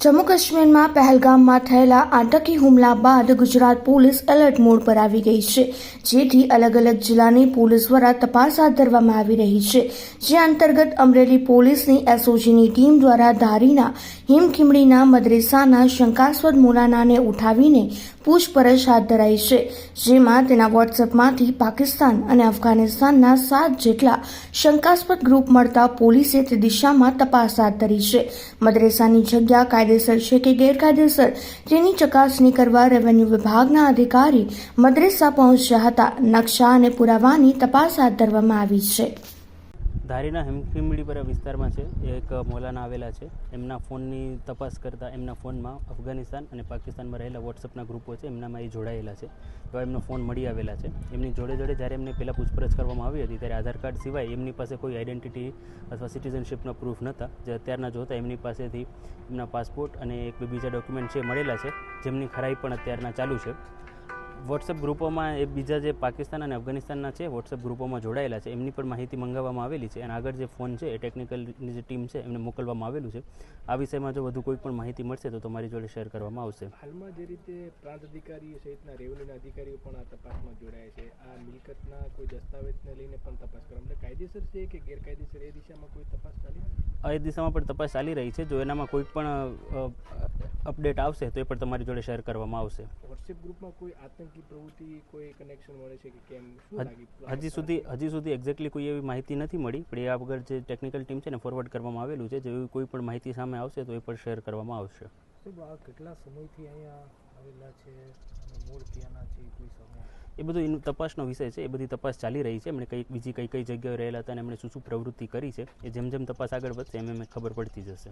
જમ્મુ કાશ્મીરમાં પહેલગામમાં થયેલા આતંકી હુમલા બાદ ગુજરાત પોલીસ એલર્ટ મોડ પર આવી ગઈ છે, જેથી અલગ અલગ જિલ્લાની પોલીસ દ્વારા તપાસ હાથ ધરવામાં આવી રહી છે. જે અંતર્ગત અમરેલી પોલીસની એસઓજીની ટીમ દ્વારા ધારીના હિમખીમડીના મદરેસાના શંકાસ્પદ મોલાનાને ઉઠાવીને પૂછપરછ હાથ ધરાઈ છે, જેમાં તેના વોટ્સએપમાંથી પાકિસ્તાન અને અફઘાનિસ્તાનના 7 જેટલા શંકાસ્પદ ગ્રુપ મળતા પોલીસે તે દિશામાં તપાસ હાથ ધરી છે. મદરેસાની જગ્યા કાયદેસર છે કે ગેરકાયદેસર તેની ચકાસણી કરવા રેવન્યુ વિભાગના અધિકારી મદરેસા પહોંચ્યા હતા. નકશા અને પુરાવાની તપાસ હાથ ધરવામાં આવી છે. ધારીના હિમખીમડી પર વિસ્તારમાં છે એક મૌલાના આવેલા છે. એમના ફોનની તપાસ કરતાં એમના ફોનમાં અફઘાનિસ્તાન અને પાકિસ્તાનમાં રહેલા વોટ્સઅપના ગ્રુપો છે, એમનામાં એ જોડાયેલા છે. એવા એમનો ફોન મળી આવેલા છે. એમની જોડે જ્યારે એમને પહેલાં પૂછપરછ કરવામાં આવી હતી ત્યારે આધાર કાર્ડ સિવાય એમની પાસે કોઈ આઈડેન્ટિટી અથવા સિટીઝનશીપના પ્રૂફ નહોતા. જે અત્યારના જોતા એમની પાસેથી એમના પાસપોર્ટ અને એક બીજા ડોક્યુમેન્ટ છે મળેલા છે, જેમની ખરાઈ પણ અત્યારના ચાલુ છે. વોટ્સએપ ગ્રુપોમાં એ બીજા જે પાકિસ્તાન અને અફઘાનિસ્તાનના છે વોટ્સએપ ગ્રુપોમાં જોડાયેલા છે, એમની પણ માહિતી મંગાવવામાં આવેલી છે અને આગળ જે ફોન છે એ ટેકનિકલની જે ટીમ છે એમને મોકલવામાં આવેલું છે. આ વિષયમાં જો વધુ કોઈ પણ માહિતી મળશે તો તમારી જોડે શેર કરવામાં આવશે. હાલમાં જે રીતે પ્રાંત અધિકારીઓ સહિતના રેવન્યુના અધિકારીઓ પણ આ તપાસમાં જોડાયા છે, આ મિલકતના કોઈ દસ્તાવેજને લઈને પણ તપાસ કરવામાં કાયદેસર છે કે ગેરકાયદેસર એ દિશામાં કોઈ તપાસ ચાલી એ દિશામાં પણ તપાસ ચાલી રહી છે. જો એનામાં કોઈ પણ અપડેટ આવશે તો એ પણ તમારી જોડે શેર કરવામાં આવશે. વોટ્સએપ ગ્રુપમાં કોઈ આતંકી પ્રવૃત્તિ કોઈ કનેક્શન મળે છે કે કેમ, શું લાગી? હજી સુધી એક્ઝેક્ટલી કોઈ એવી માહિતી નથી મળી, પણ એ આગળ જે ટેકનિકલ ટીમ છે ને ફોરવર્ડ કરવામાં આવેલું છે. જો કોઈ પણ માહિતી સામે આવશે તો એ પણ શેર કરવામાં આવશે. કેટલા સમયથી અહીંયા આવેલા છે અને મૂળ ક્યાંના છે કોઈ સમય? એ બધું એનું તપાસનો વિષય છે. એ બધી તપાસ ચાલી રહી છે. એમણે બીજી કઈ જગ્યાએ રહેલા હતા અને એમણે શું પ્રવૃત્તિ કરી છે, એ જેમ તપાસ આગળ વધશે એમ ખબર પડતી જશે.